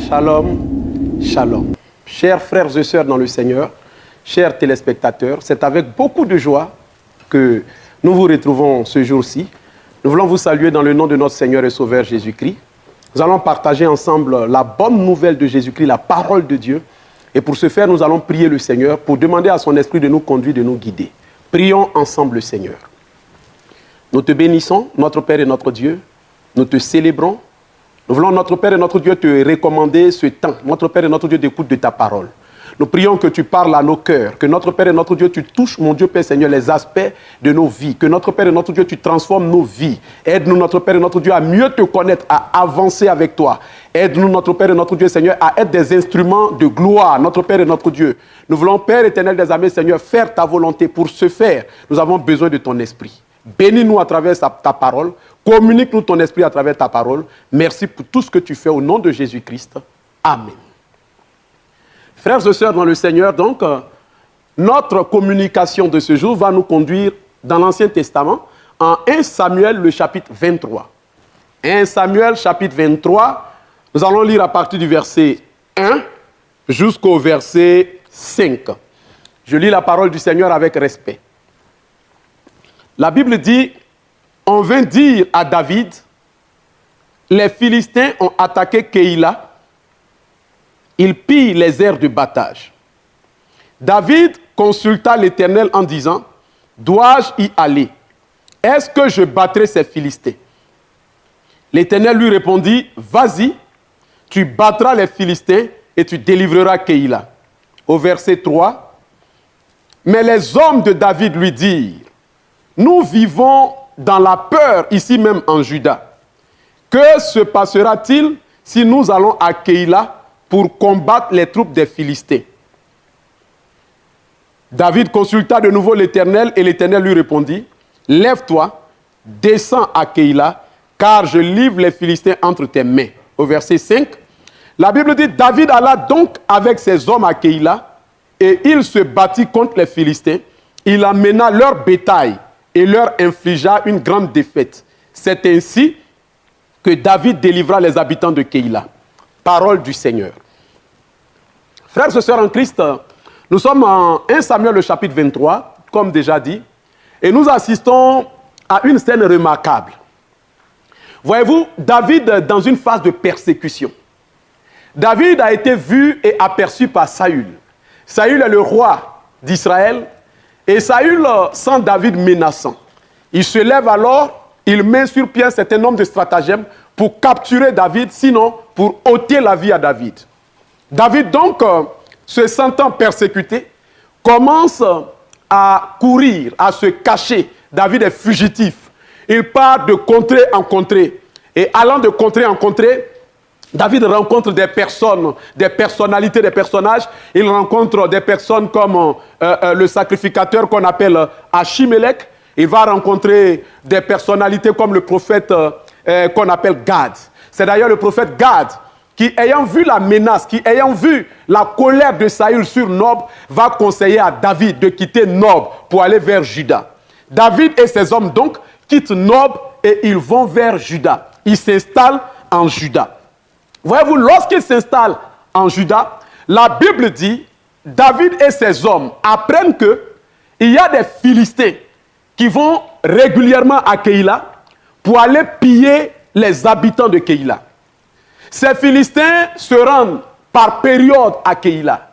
Shalom, shalom. Chers frères et sœurs dans le Seigneur, chers téléspectateurs, c'est avec beaucoup de joie que nous vous retrouvons ce jour-ci. Nous voulons vous saluer dans le nom de notre Seigneur et Sauveur Jésus-Christ. Nous allons partager ensemble la bonne nouvelle de Jésus-Christ, la parole de Dieu. Et pour ce faire, nous allons prier le Seigneur pour demander à son esprit de nous conduire, de nous guider. Prions ensemble le Seigneur. Nous te bénissons, notre Père et notre Dieu. Nous te célébrons. Nous voulons, notre Père et notre Dieu, te recommander ce temps. Notre Père et notre Dieu, d'écoute de ta parole. Nous prions que tu parles à nos cœurs, que notre Père et notre Dieu, tu touches, mon Dieu Père Seigneur, les aspects de nos vies, que notre Père et notre Dieu, tu transformes nos vies. Aide-nous, notre Père et notre Dieu, à mieux te connaître, à avancer avec toi. Aide-nous, notre Père et notre Dieu, Seigneur, à être des instruments de gloire, notre Père et notre Dieu. Nous voulons, Père éternel des armées, Seigneur, faire ta volonté. Pour ce faire, nous avons besoin de ton esprit. Bénis-nous à travers ta parole. Communique-nous ton esprit à travers ta parole. Merci pour tout ce que tu fais au nom de Jésus-Christ. Amen. Frères et sœurs dans le Seigneur, donc, notre communication de ce jour va nous conduire dans l'Ancien Testament, en 1 Samuel, le chapitre 23. 1 Samuel, chapitre 23, nous allons lire à partir du verset 1 jusqu'au verset 5. Je lis la parole du Seigneur avec respect. La Bible dit, on vint dire à David, les Philistins ont attaqué Keïla, ils pillent les aires de battage. David consulta l'Éternel en disant, dois-je y aller? Est-ce que je battrai ces Philistins? L'Éternel lui répondit, vas-y, tu battras les Philistins et tu délivreras Keïla. Au verset 3, mais les hommes de David lui dirent, nous vivons dans la peur ici même en Juda. Que se passera-t-il si nous allons à Keïla pour combattre les troupes des Philistins? David consulta de nouveau l'Éternel et l'Éternel lui répondit, lève-toi, descends à Keïla, car je livre les Philistins entre tes mains. Au verset 5, la Bible dit, David alla donc avec ses hommes à Keïla et il se battit contre les Philistins. Il amena leur bétail et leur infligea une grande défaite. C'est ainsi que David délivra les habitants de Keïla. Parole du Seigneur. Frères et sœurs en Christ, nous sommes en 1 Samuel, le chapitre 23, comme déjà dit, et nous assistons à une scène remarquable. Voyez-vous, David dans une phase de persécution. David a été vu et aperçu par Saül. Saül est le roi d'Israël, et Saül sent David menaçant. Il se lève alors, il met sur pied un certain nombre de stratagèmes pour capturer David, sinon pour ôter la vie à David. David donc, se sentant persécuté, commence à courir, à se cacher. David est fugitif. Il part de contrée en contrée. Et allant de contrée en contrée, David rencontre des personnes, des personnalités, des personnages. Il rencontre des personnes comme le sacrificateur qu'on appelle Achimelech. Il va rencontrer des personnalités comme le prophète qu'on appelle Gad. C'est d'ailleurs le prophète Gad qui, ayant vu la menace, qui, ayant vu la colère de Saül sur Nob, va conseiller à David de quitter Nob pour aller vers Juda. David et ses hommes donc quittent Nob et ils vont vers Juda. Ils s'installent en Juda. Voyez-vous, lorsqu'ils s'installent en Juda, la Bible dit, David et ses hommes apprennent qu'il y a des Philistins qui vont régulièrement à Keïla pour aller piller les habitants de Keïla. Ces Philistins se rendent par période à Keïla.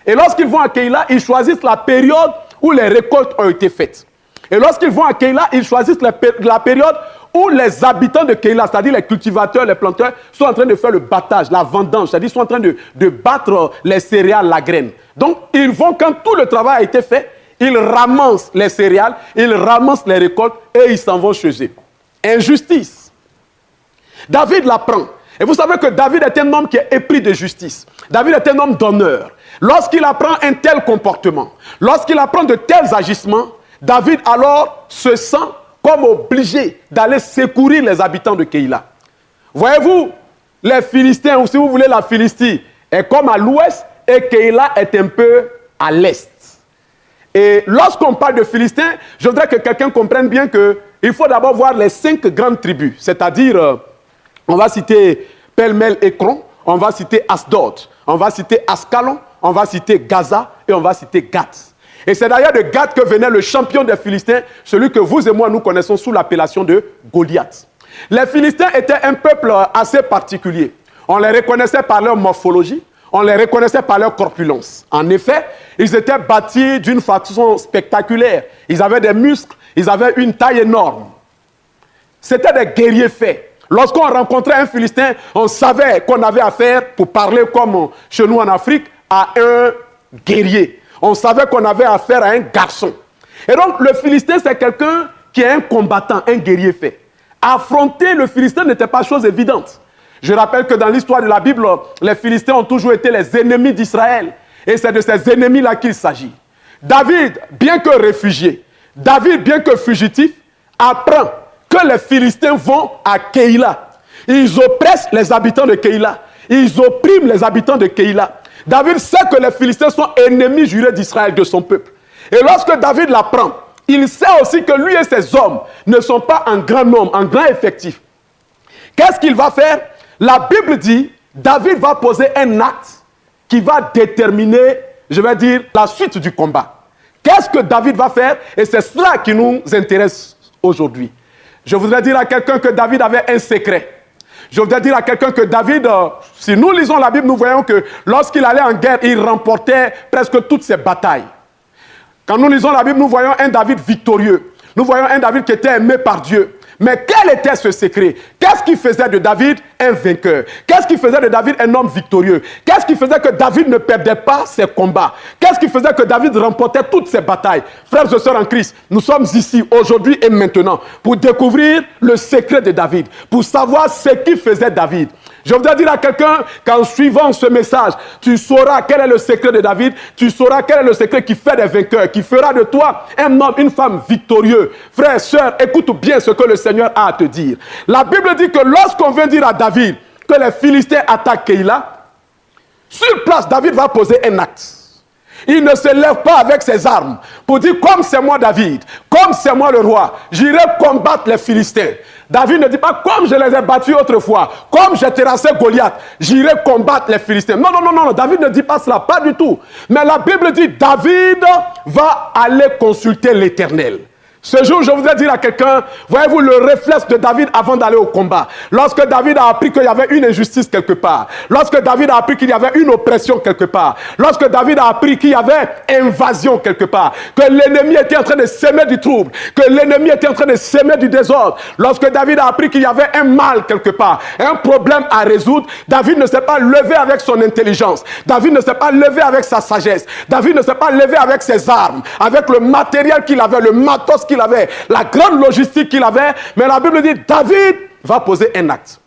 Et lorsqu'ils vont à Keïla, ils choisissent la période où les récoltes ont été faites. Et lorsqu'ils vont à Keïla, ils choisissent la période où les habitants de Keïla, c'est-à-dire les cultivateurs, les planteurs, sont en train de faire le battage, la vendange, c'est-à-dire sont en train de battre les céréales, la graine. Donc, ils vont, quand tout le travail a été fait, ils ramassent les céréales, ils ramassent les récoltes et ils s'en vont chez eux. Injustice. David l'apprend. Et vous savez que David est un homme qui est épris de justice. David est un homme d'honneur. Lorsqu'il apprend un tel comportement, lorsqu'il apprend de tels agissements, David alors se sent comme obligé d'aller secourir les habitants de Keïla. Voyez-vous, les Philistins, ou si vous voulez la Philistie, est comme à l'ouest et Keïla est un peu à l'est. Et lorsqu'on parle de Philistins, je voudrais que quelqu'un comprenne bien qu'il faut d'abord voir les 5 grandes tribus. C'est-à-dire, on va citer pêle-mêle Écron, on va citer Asdod, on va citer Ascalon, on va citer Gaza et on va citer Gath. Et c'est d'ailleurs de Gath que venait le champion des Philistins, celui que vous et moi nous connaissons sous l'appellation de Goliath. Les Philistins étaient un peuple assez particulier. On les reconnaissait par leur morphologie, on les reconnaissait par leur corpulence. En effet, ils étaient bâtis d'une façon spectaculaire. Ils avaient des muscles, ils avaient une taille énorme. C'était des guerriers faits. Lorsqu'on rencontrait un Philistin, on savait qu'on avait affaire, pour parler comme chez nous en Afrique, à un guerrier. On savait qu'on avait affaire à un garçon. Et donc, le Philistin, c'est quelqu'un qui est un combattant, un guerrier fait. Affronter le Philistin n'était pas chose évidente. Je rappelle que dans l'histoire de la Bible, les Philistins ont toujours été les ennemis d'Israël. Et c'est de ces ennemis-là qu'il s'agit. David, bien que réfugié, David, bien que fugitif, apprend que les Philistins vont à Keïla. Ils oppressent les habitants de Keïla. Ils oppriment les habitants de Keïla. David sait que les Philistins sont ennemis jurés d'Israël, de son peuple. Et lorsque David l'apprend, il sait aussi que lui et ses hommes ne sont pas en grand nombre, en grand effectif. Qu'est-ce qu'il va faire? La Bible dit, David va poser un acte qui va déterminer, je vais dire, la suite du combat. Qu'est-ce que David va faire? Et c'est cela qui nous intéresse aujourd'hui. Je voudrais dire à quelqu'un que David avait un secret. Je voudrais dire à quelqu'un que David, si nous lisons la Bible, nous voyons que lorsqu'il allait en guerre, il remportait presque toutes ses batailles. Quand nous lisons la Bible, nous voyons un David victorieux. Nous voyons un David qui était aimé par Dieu. Mais quel était ce secret? Qu'est-ce qui faisait de David un vainqueur? Qu'est-ce qui faisait de David un homme victorieux? Qu'est-ce qui faisait que David ne perdait pas ses combats? Qu'est-ce qui faisait que David remportait toutes ses batailles? Frères et sœurs en Christ, nous sommes ici aujourd'hui et maintenant pour découvrir le secret de David, pour savoir ce qui faisait David. Je voudrais dire à quelqu'un qu'en suivant ce message, tu sauras quel est le secret de David, tu sauras quel est le secret qui fait des vainqueurs, qui fera de toi un homme, une femme victorieux. Frères, sœurs, écoute bien ce que le Seigneur a à te dire. La Bible dit que lorsqu'on vient dire à David que les Philistins attaquent Keïla, sur place, David va poser un acte. Il ne se lève pas avec ses armes pour dire, comme c'est moi David, comme c'est moi le roi, j'irai combattre les Philistins. David ne dit pas, comme je les ai battus autrefois, comme j'ai terrassé Goliath, j'irai combattre les Philistins. Non, non, non, non, David ne dit pas cela, pas du tout. Mais la Bible dit, David va aller consulter l'Éternel. Ce jour, je voudrais dire à quelqu'un, voyez-vous le réflexe de David avant d'aller au combat. Lorsque David a appris qu'il y avait une injustice quelque part, lorsque David a appris qu'il y avait une oppression quelque part, lorsque David a appris qu'il y avait invasion quelque part, que l'ennemi était en train de s'aimer du trouble, que l'ennemi était en train de s'aimer du désordre, lorsque David a appris qu'il y avait un mal quelque part, un problème à résoudre, David ne s'est pas levé avec son intelligence, David ne s'est pas levé avec sa sagesse, David ne s'est pas levé avec ses armes, avec le matériel qu'il avait, le matos qu'il avait, la grande logistique qu'il avait, mais la Bible dit David va poser un acte.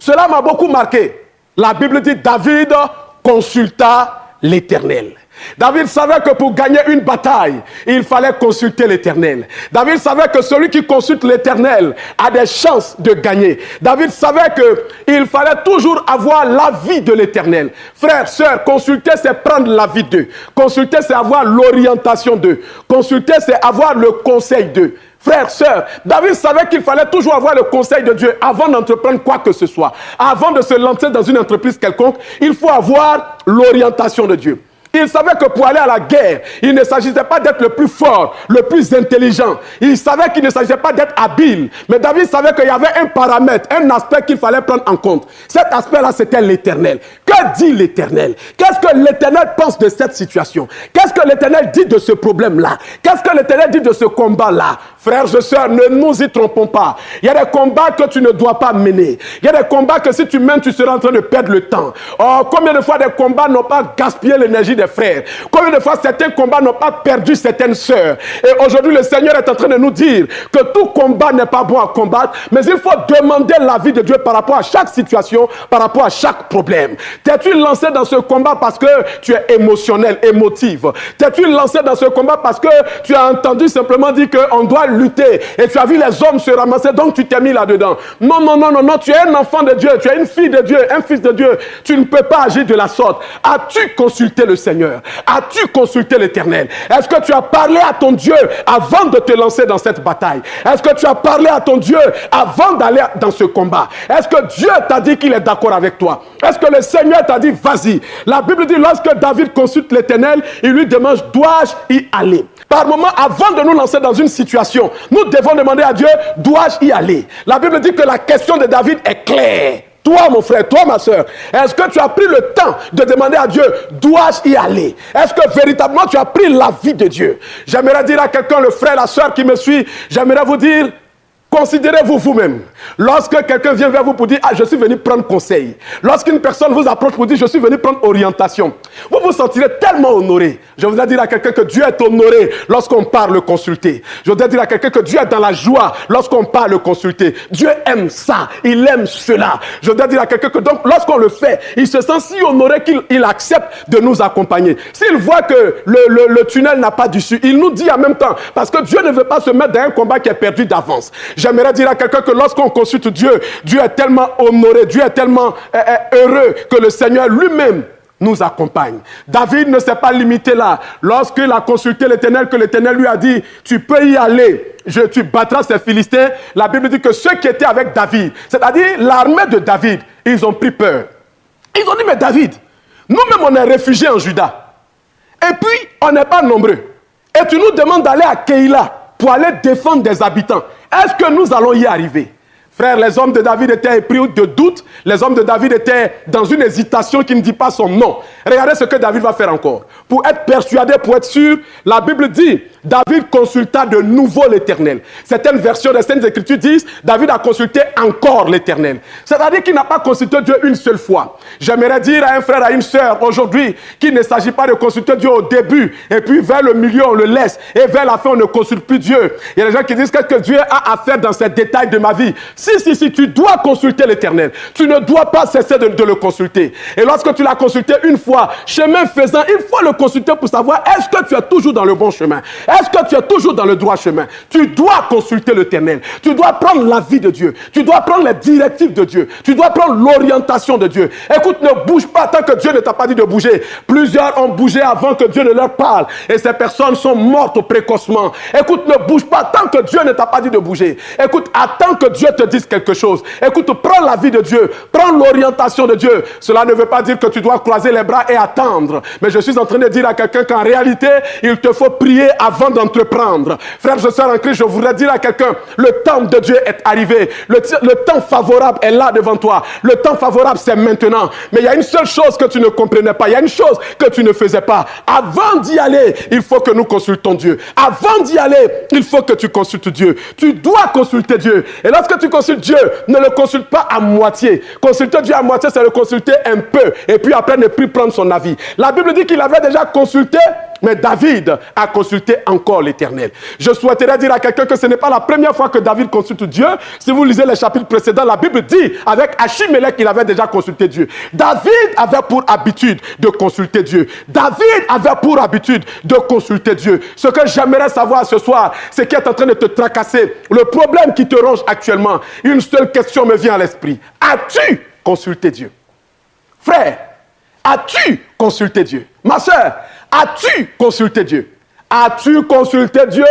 Cela m'a beaucoup marqué. La Bible dit David consulta l'Éternel. David savait que pour gagner une bataille, il fallait consulter l'Éternel. David savait que celui qui consulte l'Éternel a des chances de gagner. David savait qu'il fallait toujours avoir l'avis de l'Éternel. Frères, sœurs, consulter c'est prendre l'avis d'eux. Consulter c'est avoir l'orientation d'eux. Consulter c'est avoir le conseil d'eux. Frères, sœurs, David savait qu'il fallait toujours avoir le conseil de Dieu avant d'entreprendre quoi que ce soit. Avant de se lancer dans une entreprise quelconque, il faut avoir l'orientation de Dieu. Il savait que pour aller à la guerre, il ne s'agissait pas d'être le plus fort, le plus intelligent. Il savait qu'il ne s'agissait pas d'être habile. Mais David savait qu'il y avait un paramètre, un aspect qu'il fallait prendre en compte. Cet aspect-là, c'était l'Éternel. Que dit l'Éternel? Qu'est-ce que l'Éternel pense de cette situation? Qu'est-ce que l'Éternel dit de ce problème-là? Qu'est-ce que l'Éternel dit de ce combat-là? Frères et sœurs, ne nous y trompons pas. Il y a des combats que tu ne dois pas mener. Il y a des combats que si tu mènes, tu seras en train de perdre le temps. Oh, combien de fois des combats n'ont pas gaspillé l'énergie des frères? Combien de fois certains combats n'ont pas perdu certaines sœurs? Et aujourd'hui, le Seigneur est en train de nous dire que tout combat n'est pas bon à combattre, mais il faut demander l'avis de Dieu par rapport à chaque situation, par rapport à chaque problème. T'es-tu lancé dans ce combat parce que tu es émotionnel, émotive? T'es-tu lancé dans ce combat parce que tu as entendu simplement dire qu'on doit lutter et tu as vu les hommes se ramasser, donc tu t'es mis là-dedans? Non, non, non, non, non, tu es un enfant de Dieu, tu es une fille de Dieu, un fils de Dieu. Tu ne peux pas agir de la sorte. As-tu consulté le Seigneur? As-tu consulté l'Éternel? Est-ce que tu as parlé à ton Dieu avant de te lancer dans cette bataille? Est-ce que tu as parlé à ton Dieu avant d'aller dans ce combat? Est-ce que Dieu t'a dit qu'il est d'accord avec toi? Est-ce que le Seigneur t'a dit vas-y? La Bible dit lorsque David consulte l'Éternel, il lui demande dois-je y aller? Par moment, avant de nous lancer dans une situation, nous devons demander à Dieu, dois-je y aller? La Bible dit que la question de David est claire. Toi, mon frère, toi, ma soeur, est-ce que tu as pris le temps de demander à Dieu, dois-je y aller? Est-ce que véritablement tu as pris la vie de Dieu? J'aimerais dire à quelqu'un, le frère, la soeur qui me suit, j'aimerais vous dire, considérez-vous vous-même. Lorsque quelqu'un vient vers vous pour dire, ah, je suis venu prendre conseil. Lorsqu'une personne vous approche pour dire, je suis venu prendre orientation. Vous vous sentirez tellement honoré. Je voudrais dire à quelqu'un que Dieu est honoré lorsqu'on part le consulter. Je voudrais dire à quelqu'un que Dieu est dans la joie lorsqu'on part le consulter. Dieu aime ça. Il aime cela. Je voudrais dire à quelqu'un que donc, lorsqu'on le fait, il se sent si honoré qu'il accepte de nous accompagner. S'il voit que le tunnel n'a pas d'issue, il nous dit en même temps, parce que Dieu ne veut pas se mettre dans un combat qui est perdu d'avance. J'aimerais dire à quelqu'un que lorsqu'on consulte Dieu, Dieu est tellement honoré, Dieu est tellement heureux que le Seigneur lui-même nous accompagne. David ne s'est pas limité là. Lorsqu'il a consulté l'Éternel, que l'Éternel lui a dit, tu peux y aller, tu battras ces Philistins. La Bible dit que ceux qui étaient avec David, c'est-à-dire l'armée de David, ils ont pris peur. Ils ont dit, mais David, nous-mêmes on est réfugiés en Juda. Et puis, on n'est pas nombreux. Et tu nous demandes d'aller à Keïla pour aller défendre des habitants. Est-ce que nous allons y arriver? Frère, les hommes de David étaient pris de doute. Les hommes de David étaient dans une hésitation qui ne dit pas son nom. Regardez ce que David va faire encore. Pour être persuadé, pour être sûr, la Bible dit, David consulta de nouveau l'Éternel. Certaines versions des Saintes Écritures disent, David a consulté encore l'Éternel. C'est-à-dire qu'il n'a pas consulté Dieu une seule fois. J'aimerais dire à un frère, à une sœur, aujourd'hui, qu'il ne s'agit pas de consulter Dieu au début, et puis vers le milieu, on le laisse, et vers la fin, on ne consulte plus Dieu. Il y a des gens qui disent, qu'est-ce que Dieu a à faire dans ces détails de ma vie? Si, tu dois consulter l'Éternel. Tu ne dois pas cesser de le consulter. Et lorsque tu l'as consulté une fois, chemin faisant, il faut le consulter pour savoir est-ce que tu es toujours dans le bon chemin? Est-ce que tu es toujours dans le droit chemin? Tu dois consulter l'Éternel. Tu dois prendre l'avis de Dieu. Tu dois prendre les directives de Dieu. Tu dois prendre l'orientation de Dieu. Écoute, ne bouge pas tant que Dieu ne t'a pas dit de bouger. Plusieurs ont bougé avant que Dieu ne leur parle. Et ces personnes sont mortes précocement. Écoute, ne bouge pas tant que Dieu ne t'a pas dit de bouger. Écoute, attends que Dieu te dise quelque chose. Écoute, prends l'avis de Dieu. Prends l'orientation de Dieu. Cela ne veut pas dire que tu dois croiser les bras et attendre. Mais je suis en train de dire à quelqu'un qu'en réalité, il te faut prier avant d'entreprendre. Frères et sœurs en Christ, je voudrais dire à quelqu'un, le temps de Dieu est arrivé. Le temps favorable est là devant toi. Le temps favorable, c'est maintenant. Mais il y a une seule chose que tu ne comprenais pas. Il y a une chose que tu ne faisais pas. Avant d'y aller, il faut que nous consultons Dieu. Avant d'y aller, il faut que tu consultes Dieu. Tu dois consulter Dieu. Et lorsque tu consultes Dieu, ne le consulte pas à moitié. Consulter Dieu à moitié, c'est le consulter un peu. Et puis après, ne plus prendre son avis. La Bible dit qu'il avait déjà consulté, mais David a consulté encore l'Éternel. Je souhaiterais dire à quelqu'un que ce n'est pas la première fois que David consulte Dieu. Si vous lisez les chapitres précédents, la Bible dit, avec Achimélec, il avait déjà consulté Dieu. David avait pour habitude de consulter Dieu. David avait pour habitude de consulter Dieu. Ce que j'aimerais savoir ce soir, c'est qui est en train de te tracasser. Le problème qui te ronge actuellement, une seule question me vient à l'esprit. As-tu consulté Dieu? Frère, as-tu consulté Dieu? Ma soeur, as-tu consulté Dieu? As-tu consulté Dieu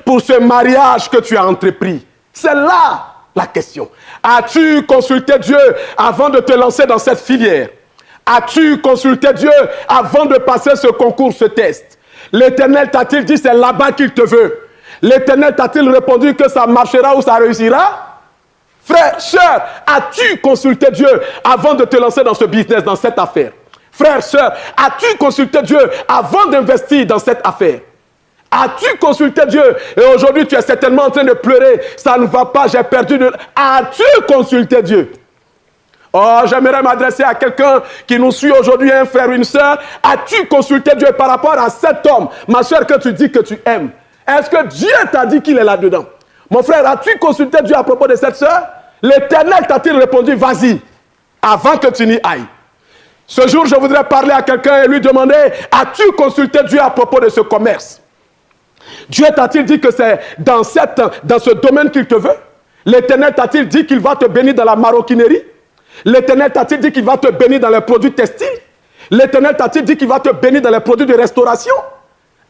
pour ce mariage que tu as entrepris? C'est là la question. As-tu consulté Dieu avant de te lancer dans cette filière? As-tu consulté Dieu avant de passer ce concours, ce test? L'Éternel t'a-t-il dit c'est là-bas qu'il te veut? L'Éternel t'a-t-il répondu que ça marchera ou ça réussira? Frère, sœur, as-tu consulté Dieu avant de te lancer dans ce business, dans cette affaire? Frère, sœur, as-tu consulté Dieu avant d'investir dans cette affaire? As-tu consulté Dieu? Et aujourd'hui, tu es certainement en train de pleurer. Ça ne va pas, j'ai perdu de... As-tu consulté Dieu? Oh, j'aimerais m'adresser à quelqu'un qui nous suit aujourd'hui, un frère ou une sœur. As-tu consulté Dieu par rapport à cet homme, ma sœur, que tu dis que tu aimes? Est-ce que Dieu t'a dit qu'il est là-dedans? Mon frère, as-tu consulté Dieu à propos de cette sœur? L'Éternel t'a-t-il répondu, vas-y, avant que tu n'y ailles? Ce jour, je voudrais parler à quelqu'un et lui demander, as-tu consulté Dieu à propos de ce commerce? Dieu t'a-t-il dit que c'est dans ce domaine qu'il te veut? L'Éternel t'a-t-il dit qu'il va te bénir dans la maroquinerie? L'Éternel t'a-t-il dit qu'il va te bénir dans les produits textiles? L'Éternel t'a-t-il dit qu'il va te bénir dans les produits de restauration?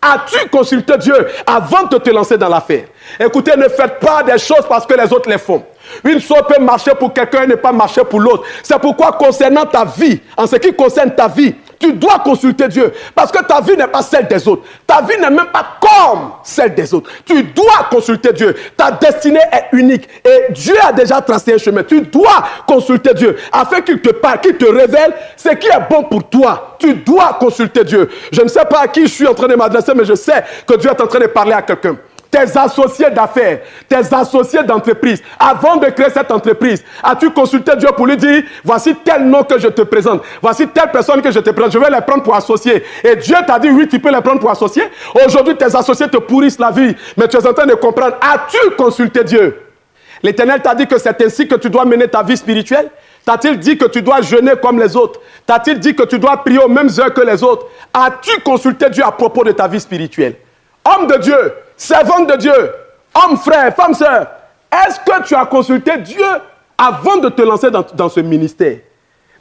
As-tu consulté Dieu avant de te lancer dans l'affaire? Écoutez, ne faites pas des choses parce que les autres les font. Une chose peut marcher pour quelqu'un et ne pas marcher pour l'autre. C'est pourquoi concernant ta vie, en ce qui concerne ta vie, tu dois consulter Dieu. Parce que ta vie n'est pas celle des autres. Ta vie n'est même pas comme celle des autres. Tu dois consulter Dieu. Ta destinée est unique. Et Dieu a déjà tracé un chemin. Tu dois consulter Dieu afin qu'il te parle, qu'il te révèle ce qui est bon pour toi. Tu dois consulter Dieu. Je ne sais pas à qui je suis en train de m'adresser, mais je sais que Dieu est en train de parler à quelqu'un. Tes associés d'affaires, tes associés d'entreprise, avant de créer cette entreprise, as-tu consulté Dieu pour lui dire, voici tel nom que je te présente, voici telle personne que je te présente, je vais les prendre pour associés. Et Dieu t'a dit, oui, tu peux les prendre pour associés. Aujourd'hui, tes associés te pourrissent la vie, mais tu es en train de comprendre, as-tu consulté Dieu? L'Éternel t'a dit que c'est ainsi que tu dois mener ta vie spirituelle? T'a-t-il dit que tu dois jeûner comme les autres? T'a-t-il dit que tu dois prier aux mêmes heures que les autres? As-tu consulté Dieu à propos de ta vie spirituelle? Homme de Dieu, servante de Dieu, homme frère, femme sœur, est-ce que tu as consulté Dieu avant de te lancer dans ce ministère?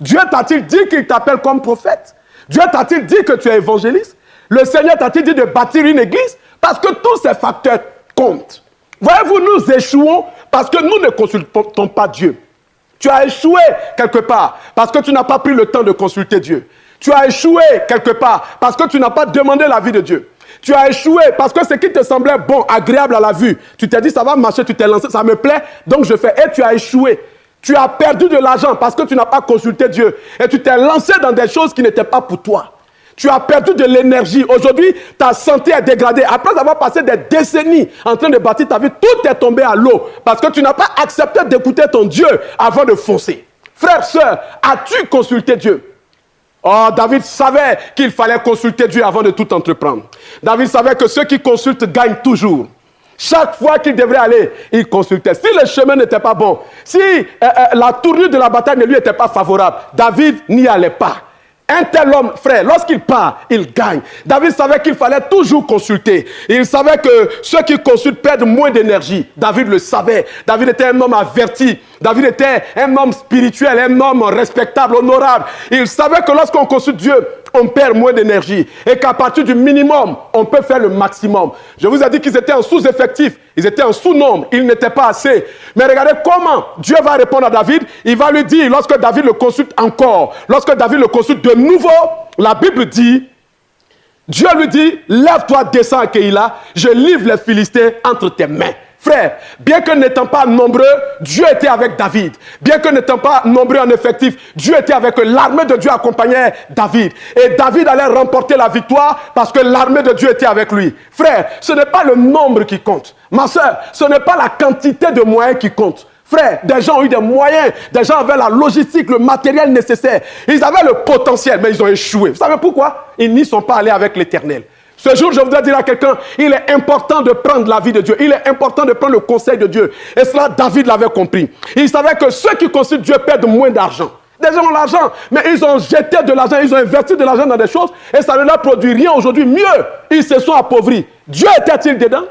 Dieu t'a-t-il dit qu'il t'appelle comme prophète? Dieu t'a-t-il dit que tu es évangéliste? Le Seigneur t'a-t-il dit de bâtir une église? Parce que tous ces facteurs comptent. Voyez-vous, nous échouons parce que nous ne consultons pas Dieu. Tu as échoué quelque part parce que tu n'as pas pris le temps de consulter Dieu. Tu as échoué quelque part parce que tu n'as pas demandé l'avis de Dieu. Tu as échoué parce que ce qui te semblait bon, agréable à la vue, tu t'es dit ça va marcher, tu t'es lancé, ça me plaît, donc je fais. Et tu as échoué. Tu as perdu de l'argent parce que tu n'as pas consulté Dieu. Et tu t'es lancé dans des choses qui n'étaient pas pour toi. Tu as perdu de l'énergie. Aujourd'hui, ta santé est dégradée. Après avoir passé des décennies en train de bâtir ta vie, tout est tombé à l'eau parce que tu n'as pas accepté d'écouter ton Dieu avant de foncer. Frère, sœur, as-tu consulté Dieu? Oh, David savait qu'il fallait consulter Dieu avant de tout entreprendre. David savait que ceux qui consultent gagnent toujours. Chaque fois qu'il devrait aller, il consultait. Si le chemin n'était pas bon, si la tournure de la bataille ne lui était pas favorable, David n'y allait pas. Un tel homme, frère, lorsqu'il part, il gagne. David savait qu'il fallait toujours consulter. Il savait que ceux qui consultent perdent moins d'énergie. David le savait. David était un homme averti. David était un homme spirituel, un homme respectable, honorable. Il savait que lorsqu'on consulte Dieu, on perd moins d'énergie. Et qu'à partir du minimum, on peut faire le maximum. Je vous ai dit qu'ils étaient en sous-effectif. Ils étaient en sous-nombre. Ils n'étaient pas assez. Mais regardez comment Dieu va répondre à David. Il va lui dire, lorsque David le consulte encore, lorsque David le consulte de nouveau, la Bible dit, Dieu lui dit, lève-toi, descends à Keïla, je livre les Philistins entre tes mains. Frère, bien que n'étant pas nombreux, Dieu était avec David. Bien que n'étant pas nombreux en effectif, Dieu était avec eux. L'armée de Dieu accompagnait David. Et David allait remporter la victoire parce que l'armée de Dieu était avec lui. Frère, ce n'est pas le nombre qui compte. Ma soeur, ce n'est pas la quantité de moyens qui compte. Frère, des gens ont eu des moyens, des gens avaient la logistique, le matériel nécessaire. Ils avaient le potentiel, mais ils ont échoué. Vous savez pourquoi? Ils n'y sont pas allés avec l'Éternel. Ce jour, je voudrais dire à quelqu'un, il est important de prendre la vie de Dieu. Il est important de prendre le conseil de Dieu. Et cela, David l'avait compris. Il savait que ceux qui consultent Dieu perdent moins d'argent. Des gens ont l'argent, mais ils ont jeté de l'argent, ils ont investi de l'argent dans des choses et ça ne leur produit rien aujourd'hui. Mieux, ils se sont appauvris. Dieu était-il dedans?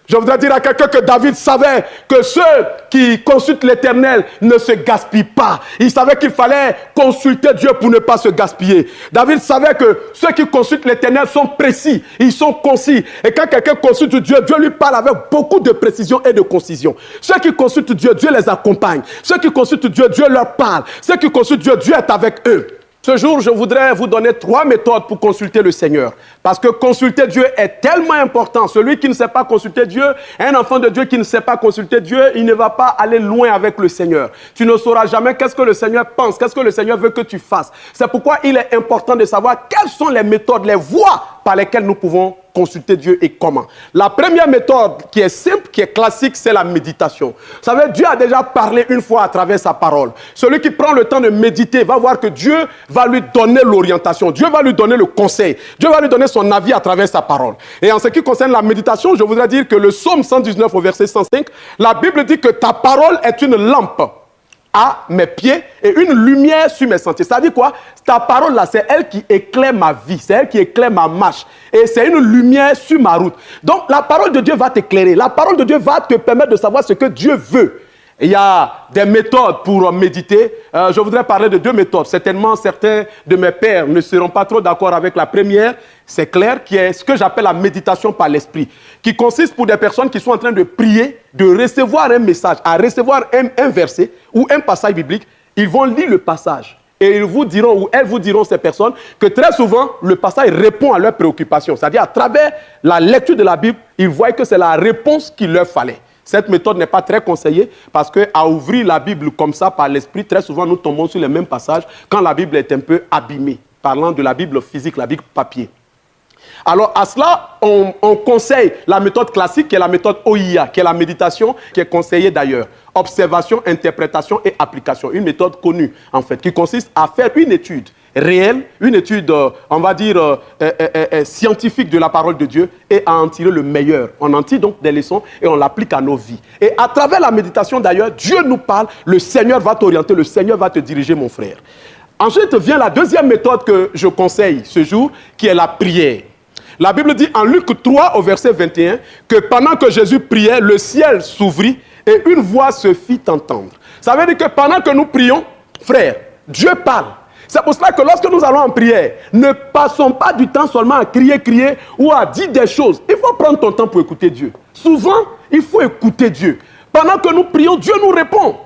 Je voudrais dire à quelqu'un que David savait que ceux qui consultent l'Éternel ne se gaspillent pas. Il savait qu'il fallait consulter Dieu pour ne pas se gaspiller. David savait que ceux qui consultent l'Éternel sont précis, ils sont concis. Et quand quelqu'un consulte Dieu, Dieu lui parle avec beaucoup de précision et de concision. Ceux qui consultent Dieu, Dieu les accompagne. Ceux qui consultent Dieu, Dieu leur parle. Ceux qui consultent Dieu, Dieu est avec eux. Ce jour, je voudrais vous donner 3 méthodes pour consulter le Seigneur. Parce que consulter Dieu est tellement important. Celui qui ne sait pas consulter Dieu, un enfant de Dieu qui ne sait pas consulter Dieu, il ne va pas aller loin avec le Seigneur. Tu ne sauras jamais qu'est-ce que le Seigneur pense, qu'est-ce que le Seigneur veut que tu fasses. C'est pourquoi il est important de savoir quelles sont les méthodes, les voies par lesquelles nous pouvons consulter Dieu et comment. La première méthode qui est simple, qui est classique, c'est la méditation. Vous savez, Dieu a déjà parlé une fois à travers sa parole. Celui qui prend le temps de méditer va voir que Dieu va lui donner l'orientation. Dieu va lui donner le conseil. Dieu va lui donner son avis à travers sa parole. Et en ce qui concerne la méditation, je voudrais dire que le psaume 119 au verset 105, la Bible dit que ta parole est une lampe à mes pieds et une lumière sur mes sentiers. Ça dit quoi? Ta parole là, c'est elle qui éclaire ma vie, c'est elle qui éclaire ma marche. Et c'est une lumière sur ma route. Donc la parole de Dieu va t'éclairer. La parole de Dieu va te permettre de savoir ce que Dieu veut. Il y a des méthodes pour méditer. Je voudrais parler de 2 méthodes. Certainement, certains de mes pères ne seront pas trop d'accord avec la première. C'est clair, qui est ce que j'appelle la méditation par l'esprit, qui consiste pour des personnes qui sont en train de prier, de recevoir un message, à recevoir un verset ou un passage biblique. Ils vont lire le passage et ils vous diront, ou elles vous diront, ces personnes, que très souvent, le passage répond à leurs préoccupations. C'est-à-dire, à travers la lecture de la Bible, ils voient que c'est la réponse qu'il leur fallait. Cette méthode n'est pas très conseillée parce qu'à ouvrir la Bible comme ça par l'esprit, très souvent nous tombons sur les mêmes passages quand la Bible est un peu abîmée, parlant de la Bible physique, la Bible papier. Alors à cela, on conseille la méthode classique qui est la méthode OIA, qui est la méditation, qui est conseillée d'ailleurs. Observation, interprétation et application. Une méthode connue en fait, qui consiste à faire une étude réelle, une étude, on va dire, scientifique de la parole de Dieu et à en tirer le meilleur. On en tire donc des leçons et on l'applique à nos vies. Et à travers la méditation d'ailleurs, Dieu nous parle, le Seigneur va t'orienter, le Seigneur va te diriger mon frère. Ensuite vient la deuxième méthode que je conseille ce jour, qui est la prière. La Bible dit en Luc 3 au verset 21 que pendant que Jésus priait, le ciel s'ouvrit et une voix se fit entendre. Ça veut dire que pendant que nous prions, frère, Dieu parle. C'est pour cela que lorsque nous allons en prière, ne passons pas du temps seulement à crier ou à dire des choses. Il faut prendre ton temps pour écouter Dieu. Souvent, il faut écouter Dieu. Pendant que nous prions, Dieu nous répond.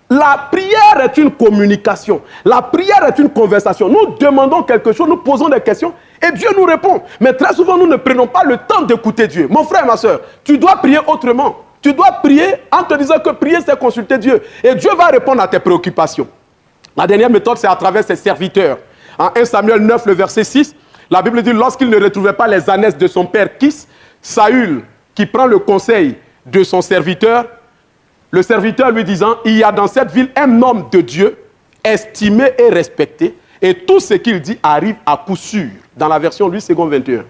La prière est une communication. La prière est une conversation. Nous demandons quelque chose, nous posons des questions et Dieu nous répond. Mais très souvent, nous ne prenons pas le temps d'écouter Dieu. Mon frère, ma soeur, tu dois prier autrement. Tu dois prier en te disant que prier, c'est consulter Dieu. Et Dieu va répondre à tes préoccupations. La dernière méthode, c'est à travers ses serviteurs. En 1 Samuel 9, le verset 6, la Bible dit, lorsqu'il ne retrouvait pas les ânesses de son père Kis, Saül, qui prend le conseil de son serviteur, le serviteur lui disant, il y a dans cette ville un homme de Dieu, estimé et respecté, et tout ce qu'il dit arrive à coup sûr, dans la version 8, second 21.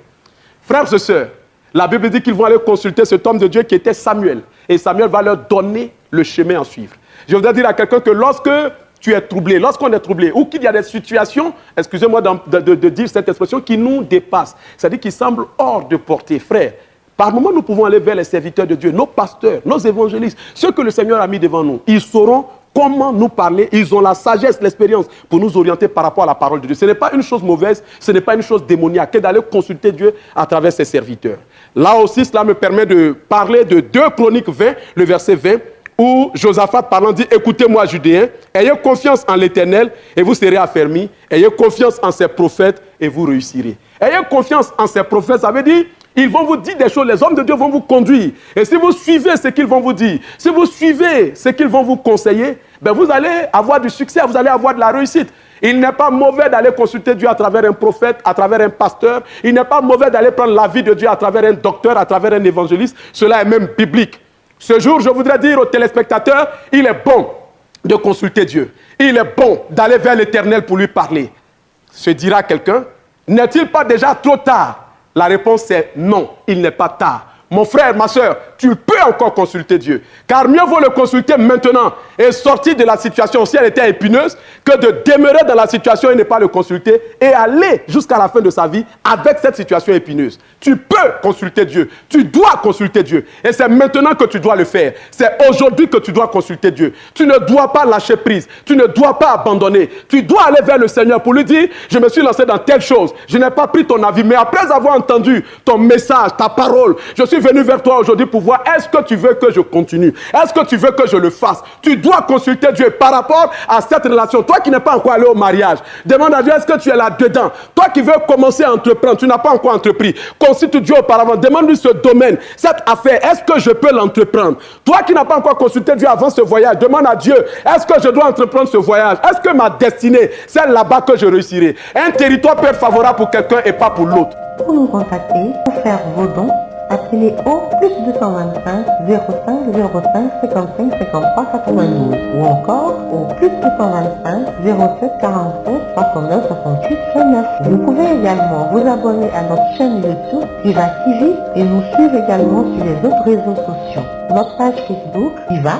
Frères et sœurs, la Bible dit qu'ils vont aller consulter cet homme de Dieu qui était Samuel, et Samuel va leur donner le chemin à suivre. Je voudrais dire à quelqu'un que lorsque tu es troublé, lorsqu'on est troublé, ou qu'il y a des situations, excusez-moi de dire cette expression, qui nous dépassent, c'est-à-dire qui semblent hors de portée, frère. Par moments, nous pouvons aller vers les serviteurs de Dieu, nos pasteurs, nos évangélistes, ceux que le Seigneur a mis devant nous. Ils sauront comment nous parler, ils ont la sagesse, l'expérience pour nous orienter par rapport à la parole de Dieu. Ce n'est pas une chose mauvaise, ce n'est pas une chose démoniaque que d'aller consulter Dieu à travers ses serviteurs. Là aussi, cela me permet de parler de 2 Chroniques 20, le verset 20, où Josaphat parlant dit, écoutez-moi Judéens, ayez confiance en l'Éternel et vous serez affermis, ayez confiance en ses prophètes et vous réussirez. Ayez confiance en ses prophètes, ça veut dire, ils vont vous dire des choses, les hommes de Dieu vont vous conduire. Et si vous suivez ce qu'ils vont vous dire, si vous suivez ce qu'ils vont vous conseiller, ben vous allez avoir du succès, vous allez avoir de la réussite. Il n'est pas mauvais d'aller consulter Dieu à travers un prophète, à travers un pasteur. Il n'est pas mauvais d'aller prendre l'avis de Dieu à travers un docteur, à travers un évangéliste. Cela est même biblique. Ce jour, je voudrais dire aux téléspectateurs, il est bon de consulter Dieu. Il est bon d'aller vers l'Éternel pour lui parler. Se dira quelqu'un, n'est-il pas déjà trop tard? La réponse est non, il n'est pas tard. Mon frère, ma soeur, tu peux encore consulter Dieu. Car mieux vaut le consulter maintenant et sortir de la situation, si elle était épineuse, que de demeurer dans la situation et ne pas le consulter et aller jusqu'à la fin de sa vie avec cette situation épineuse. Tu peux consulter Dieu. Tu dois consulter Dieu. Et c'est maintenant que tu dois le faire. C'est aujourd'hui que tu dois consulter Dieu. Tu ne dois pas lâcher prise. Tu ne dois pas abandonner. Tu dois aller vers le Seigneur pour lui dire, je me suis lancé dans telle chose. Je n'ai pas pris ton avis. Mais après avoir entendu ton message, ta parole, je suis venu vers toi aujourd'hui pour voir, est-ce que tu veux que je continue? Est-ce que tu veux que je le fasse? Tu dois consulter Dieu par rapport à cette relation. Toi qui n'es pas encore allé au mariage, demande à Dieu, est-ce que tu es là-dedans? Toi qui veux commencer à entreprendre, tu n'as pas encore entrepris. Consulte Dieu auparavant, demande-lui ce domaine, cette affaire, est-ce que je peux l'entreprendre? Toi qui n'as pas encore consulté Dieu avant ce voyage, demande à Dieu, est-ce que je dois entreprendre ce voyage? Est-ce que ma destinée, c'est là-bas que je réussirai? Un territoire peut être favorable pour quelqu'un et pas pour l'autre. Pour nous contacter, pour faire vos dons, appelez au plus 225 05 05 55 53 92 ou encore au plus 225 07 47 69 68 9. Vous pouvez également vous abonner à notre chaîne YouTube Viva TV et nous suivre également sur les autres réseaux sociaux. Notre page Facebook Viva